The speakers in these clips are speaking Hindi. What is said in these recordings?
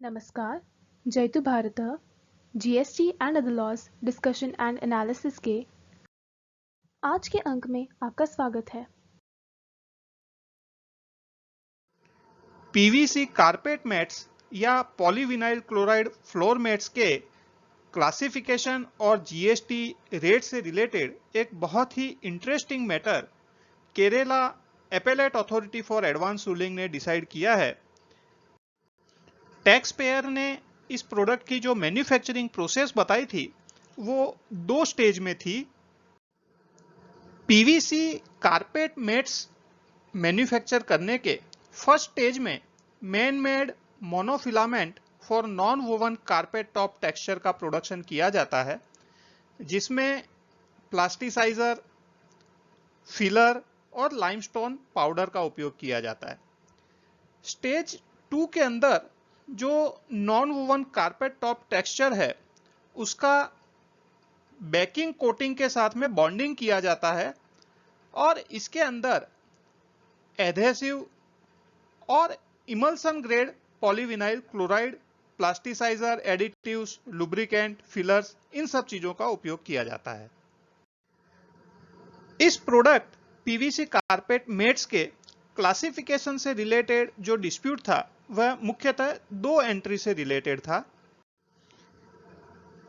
नमस्कार, जयतु भारतः GST and other laws discussion and analysis के आज के अंक में आपका स्वागत है। पीवीसी कारपेट मैट्स या पॉलीविनाइल क्लोराइड फ्लोर मैट्स के क्लासिफिकेशन और जीएसटी रेट से रिलेटेड एक बहुत ही interesting matter Kerala appellate authority for advance ruling ने डिसाइड किया है। टैक्स पेयर ने इस प्रोडक्ट की जो मैन्युफैक्चरिंग प्रोसेस बताई थी वो 2 स्टेज में थी। पीवीसी कारपेट मैट्स मैन्युफैक्चर करने के फर्स्ट स्टेज में man made monofilament for non woven carpet top texture का प्रोडक्शन किया जाता है, जिसमें प्लास्टिसाइजर, फिलर और लाइमस्टोन पाउडर का उपयोग किया जाता है। स्टेज 2 के अंदर जो non woven carpet top texture है उसका बेकिंग कोटिंग के साथ में बॉन्डिंग किया जाता है और इसके अंदर एडहेसिव और emulsion grade polyvinyl chloride, plasticizer, additives, lubricant, fillers, इन सब चीजों का उपयोग किया जाता है। इस प्रोडक्ट पीवीसी कारपेट मैट्स के क्लासिफिकेशन से रिलेटेड जो डिस्प्यूट था वह मुख्यतः 2 एंट्री से रिलेटेड था।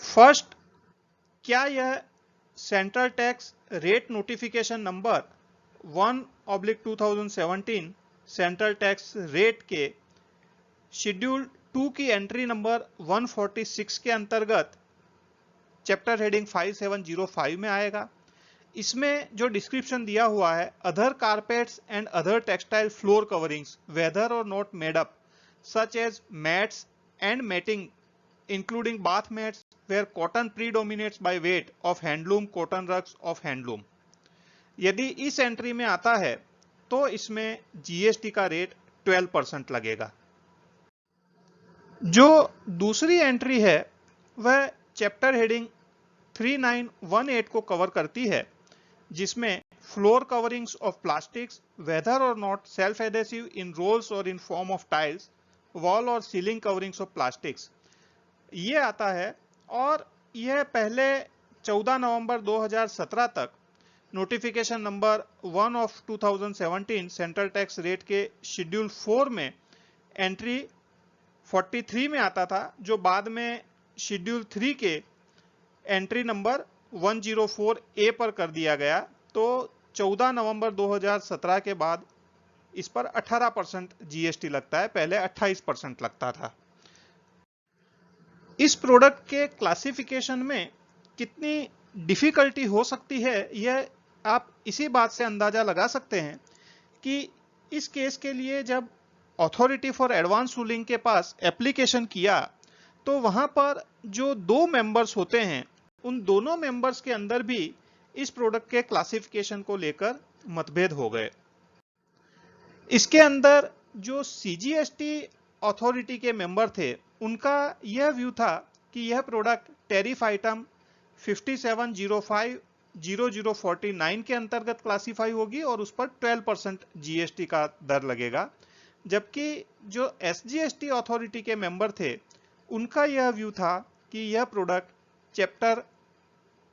फर्स्ट, क्या यह central tax rate notification number 1/2017 central tax rate के शेड्यूल 2 की एंट्री नंबर 146 के अंतर्गत चैप्टर हेडिंग 5705 में आएगा। इसमें जो डिस्क्रिप्शन दिया हुआ है, other carpets and other textile floor coverings whether और not made up such as mats and matting including bath mats where cotton predominates by weight of handloom cotton rugs of handloom. यदि इस एंट्री में आता है तो इसमें जीएसटी का रेट 12% लगेगा। जो दूसरी एंट्री है वह चैप्टर हेडिंग 3918 को कवर करती है, जिसमें floor coverings of plastics whether और not self adhesive in rolls और in form of tiles, wall और सीलिंग कवरिंग्स ऑफ प्लास्टिक्स, ये आता है। और यह पहले 14 नवंबर 2017 तक notification number 1 of 2017 central tax rate के शेड्यूल 4 में एंट्री 43 में आता था, जो बाद में शेड्यूल 3 के एंट्री नंबर 104A पर कर दिया गया। तो 14 नवंबर 2017 के बाद इस पर 18% जीएसटी लगता है, पहले 28% लगता था। इस प्रोडक्ट के क्लासिफिकेशन में कितनी डिफिकल्टी हो सकती है, यह आप इसी बात से अंदाजा लगा सकते हैं कि इस केस के लिए जब अथॉरिटी फॉर एडवांस रूलिंग के पास एप्लीकेशन किया तो वहां पर जो 2 मेंबर्स होते हैं उन दोनों मेंबर्स के अंदर भी इस प्रोडक्ट के क्लासिफिकेशन को लेकर मतभेद हो गए। इसके अंदर जो सीजीएसटी अथॉरिटी के मेंबर थे उनका यह व्यू था कि यह प्रोडक्ट टैरिफ आइटम 57050049 के अंतर्गत क्लासिफाई होगी और उस पर 12% जीएसटी का दर लगेगा। जबकि जो एसजीएसटी अथॉरिटी के मेंबर थे उनका यह व्यू था कि यह प्रोडक्ट चैप्टर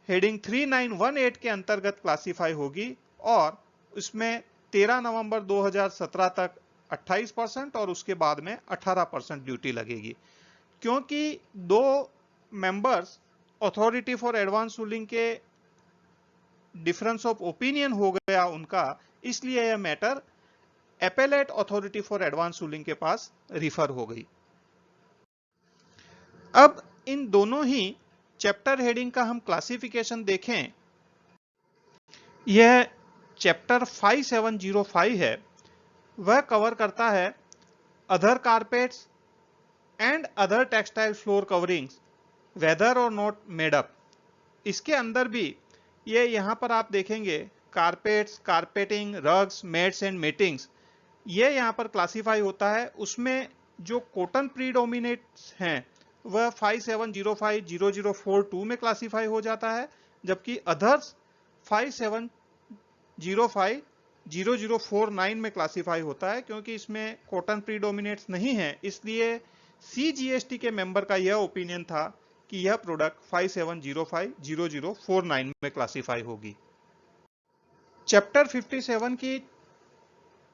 हेडिंग 3918 के अंतर्गत क्लासिफाई होगी और उसमें 13 नवंबर 2017 तक 28% और उसके बाद में 18% ड्यूटी लगेगी। क्योंकि 2 members authority for advance ruling के डिफरेंस ऑफ ओपिनियन हो गया उनका, इसलिए यह matter appellate authority for advance ruling के पास रिफर हो गई। अब इन दोनों ही चैप्टर हेडिंग का हम क्लासिफिकेशन देखें, यह चैप्टर 5705 है, वह कवर करता है other carpets and other textile floor coverings whether और नॉट मेड अप। इसके अंदर भी ये यहां पर आप देखेंगे carpets, carpeting, rugs, mats and mattings, ये यहां पर क्लासिफाई होता है। उसमें जो कॉटन प्रीडोमिनेट्स हैं वह 57050042 में क्लासिफाई हो जाता है, जबकि अदर्स 57050049 में क्लासिफाई होता है। क्योंकि इसमें कॉटन प्रीडोमिनेट्स नहीं है, इसलिए CGST के मेंबर का यह ओपिनियन था कि यह प्रोडक्ट 57050049 में क्लासिफाई होगी। चैप्टर 57 की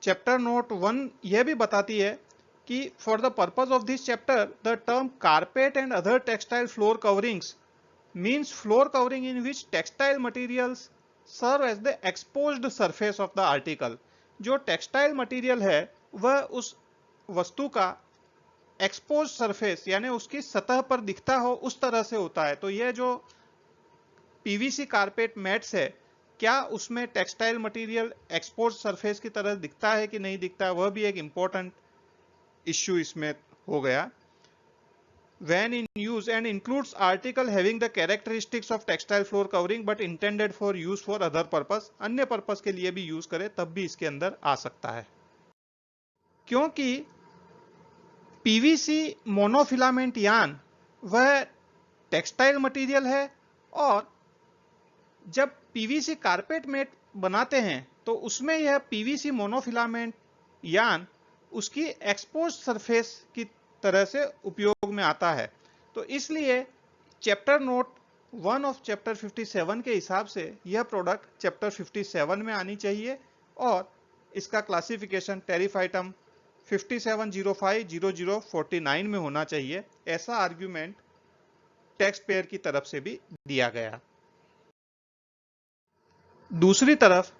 चैप्टर नोट 1 यह भी बताती है कि for the purpose of this chapter the term carpet and other textile floor coverings means floor covering in which textile materials serve as the exposed surface of the article. जो टेक्सटाइल मटीरियल है वह उस वस्तु का एक्सपोज सरफेस यानी उसकी सतह पर दिखता हो उस तरह से होता है। तो यह जो पीवीसी कारपेट मैट्स है, क्या उसमें टेक्सटाइल मटेरियल एक्सपोज सरफेस की तरह दिखता है कि नहीं दिखता है, वह भी एक इंपॉर्टेंट इश्यू इसमें हो गया। When in use and includes article having the characteristics of textile floor covering but intended for use for other purpose, अन्य पर्पस के लिए भी यूज करे तब भी इसके अंदर आ सकता है। क्योंकि पीवीसी मोनोफिलामेंट यान वह टेक्सटाइल मटेरियल है और जब पीवीसी कारपेट मैट बनाते हैं तो उसमें यह पीवीसी मोनोफिलामेंट यान उसकी एक्सपोज सरफेस की तरह से उपयोग में आता है। तो इसलिए चैप्टर नोट 1 ऑफ चैप्टर 57 के हिसाब से यह प्रोडक्ट चैप्टर 57 में आनी चाहिए और इसका क्लासिफिकेशन टैरिफ आइटम 57050049 में होना चाहिए। ऐसा आर्ग्यूमेंट टैक्स पेयर की तरफ से भी दिया गया। दूसरी तरफ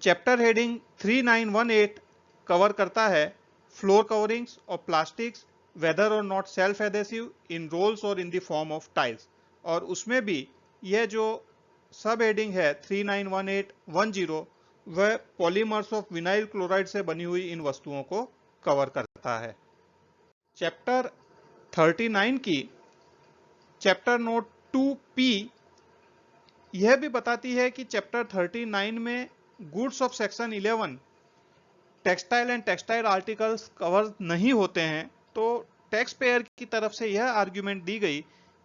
चैप्टर हेडिंग 3918 कवर करता है floor coverings of plastics whether और not self adhesive in rolls और in the form of tiles, और उसमें भी यह जो सब हेडिंग है 391810 वह पॉलीमर्स ऑफ विनाइल क्लोराइड से बनी हुई इन वस्तुओं को कवर करता है। चैप्टर 39 की चैप्टर नोट 2P यह भी बताती है कि चैप्टर 39 में goods of section 11 textile and textile articles cover नहीं होते हैं। तो टैक्स पेयर की तरफ से यह आर्ग्यूमेंट दी गई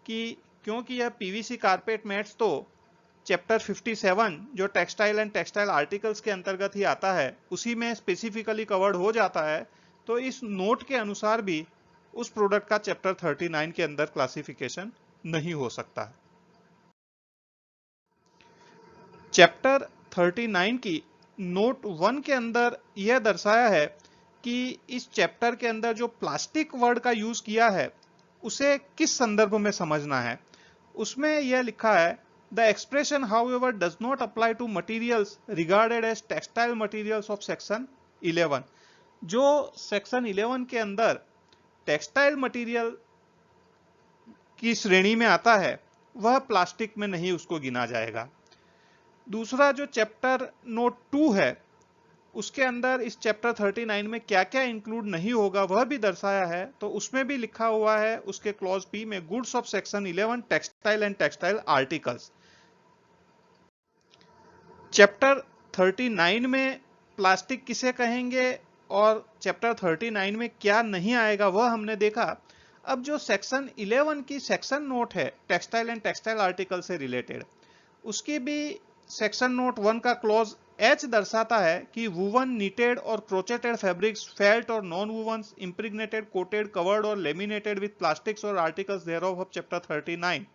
कि क्योंकि यह पीवीसी कारपेट मैट्स तो चैप्टर 57 जो टेक्सटाइल एंड टेक्सटाइल आर्टिकल्स के अंतर्गत ही आता है उसी में स्पेसिफिकली कवर्ड हो जाता है, तो इस नोट के अनुसार भी उस प्रोडक्ट का चैप्टर 39 के अंदर क्लासिफिकेशन नहीं हो सकता। चैप्टर 39 की नोट 1 के अंदर यह दर्शाया है कि इस चैप्टर के अंदर जो प्लास्टिक वर्ड का यूज किया है उसे किस संदर्भ में समझना है। उसमें यह लिखा है the expression however does not apply to materials regarded as textile materials of section 11। जो सेक्शन 11 के अंदर टेक्सटाइल मटेरियल की श्रेणी में आता है वह प्लास्टिक में नहीं उसको गिना जाएगा। दूसरा जो चैप्टर नोट 2 है उसके अंदर इस चैप्टर 39 में क्या क्या इंक्लूड नहीं होगा वह भी दर्शाया है। तो उसमें भी लिखा हुआ है उसके क्लॉज पी में goods of section 11 textile and textile articles. Chapter 39 में प्लास्टिक किसे कहेंगे और चैप्टर 39 में क्या नहीं आएगा वह हमने देखा। अब जो सेक्शन 11 की सेक्शन नोट है टेक्सटाइल एंड टेक्सटाइल आर्टिकल से रिलेटेड, उसकी भी सेक्शन नोट 1 का क्लॉज H दर्शाता है कि वुवन नीटेड और क्रोचेटेड फैब्रिक्स फेल्ट और नॉन वुवन्स इंप्रेग्नेटेड कोटेड कवर्ड और लेमिनेटेड विद प्लास्टिक्स और आर्टिकल्स देयरऑफ ऑफ चैप्टर 39।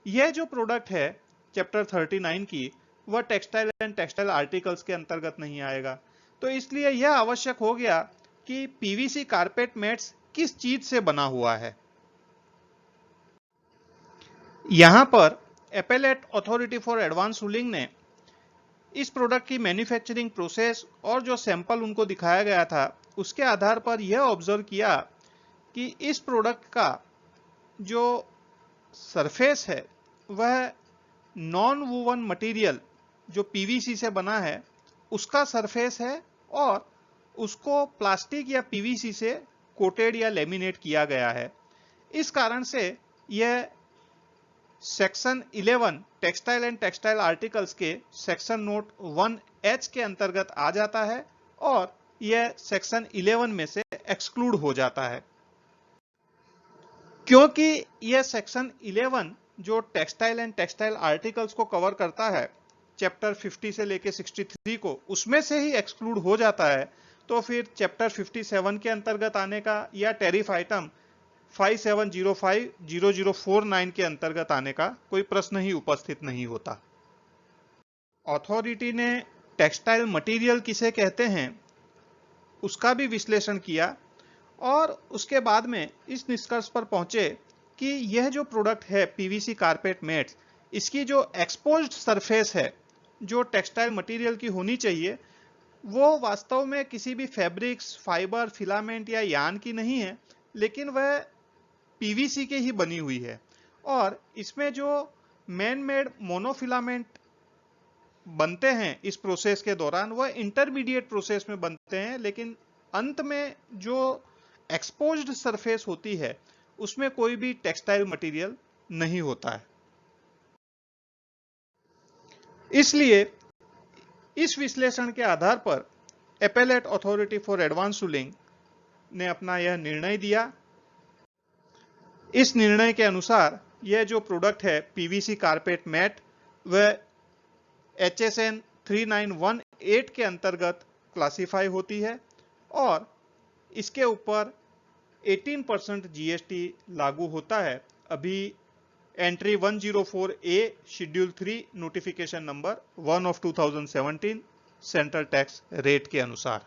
यह जो प्रोडक्ट है चैप्टर 39 की वह टेक्सटाइल एंड टेक्सटाइल आर्टिकल्स के अंतर्गत नहीं आएगा। तो इसलिए यह आवश्यक हो गया कि पीवीसी कारपेट मैट्स किस चीज से बना हुआ है। यहां पर appellate authority for advance ruling ने इस प्रोडक्ट की मैन्युफैक्चरिंग प्रोसेस और जो सैंपल उनको दिखाया गया था उसके आधार पर यह ऑब्जर्व किया कि इस प्रोडक्ट का जो सरफेस है वह नॉन वुवन मटेरियल जो पीवीसी से बना है उसका सरफेस है और उसको प्लास्टिक या पीवीसी से कोटेड या लेमिनेट किया गया है। इस कारण से यह section 11 textile and textile articles के सेक्शन नोट 1H के अंतर्गत आ जाता है और यह सेक्शन 11 में से एक्सक्लूड हो जाता है। क्योंकि यह सेक्शन 11 जो टेक्सटाइल एंड टेक्सटाइल आर्टिकल्स को कवर करता है चैप्टर 50 से लेके 63 को उसमें से ही एक्सक्लूड हो जाता है, तो फिर चैप्टर 57 के अंतर्गत आने का या टैरिफ आइटम 57050049 के अंतर्गत आने का कोई प्रश्न ही उपस्थित नहीं होता। अथॉरिटी ने टेक्सटाइल मटेरियल किसे कहते हैं उसका भी विश्लेषण किया और उसके बाद में इस निष्कर्ष पर पहुंचे कि यह जो प्रोडक्ट है पीवीसी कारपेट मैट्स, इसकी जो एक्सपोज्ड सरफेस है जो टेक्सटाइल मटेरियल की होनी चाहिए वो वास्तव में किसी भी फैब्रिक्स, फाइबर, फिलामेंट या यान की नहीं है, लेकिन वह पीवीसी के ही बनी हुई है। और इसमें जो मैन मेड मोनोफिलामेंट बनते हैं इस प्रोसेस के दौरान वह इंटरमीडिएट प्रोसेस में बनते हैं, लेकिन अंत में जो एक्सपोज्ड सरफेस होती है उसमें कोई भी टेक्सटाइल मटेरियल नहीं होता है। इसलिए इस विश्लेषण के आधार पर appellate authority for advance tooling ने अपना यह निर्णय दिया। इस निर्णय के अनुसार यह जो प्रोडक्ट है पीवीसी कारपेट मैट वह HSN 3918 के अंतर्गत क्लासिफाई होती है और इसके ऊपर 18% GST लागू होता है। अभी entry 104A schedule 3 notification number 1 of 2017 central tax rate के अनुसार।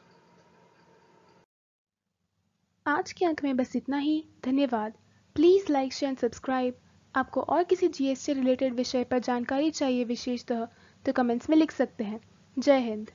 आज के अंक में बस इतना ही। धन्यवाद। Please like, share and subscribe. आपको और किसी जीएसटी रिलेटेड विषय पर जानकारी चाहिए विशेषतः तो कमेंट्स में लिख सकते हैं। जय हिंद।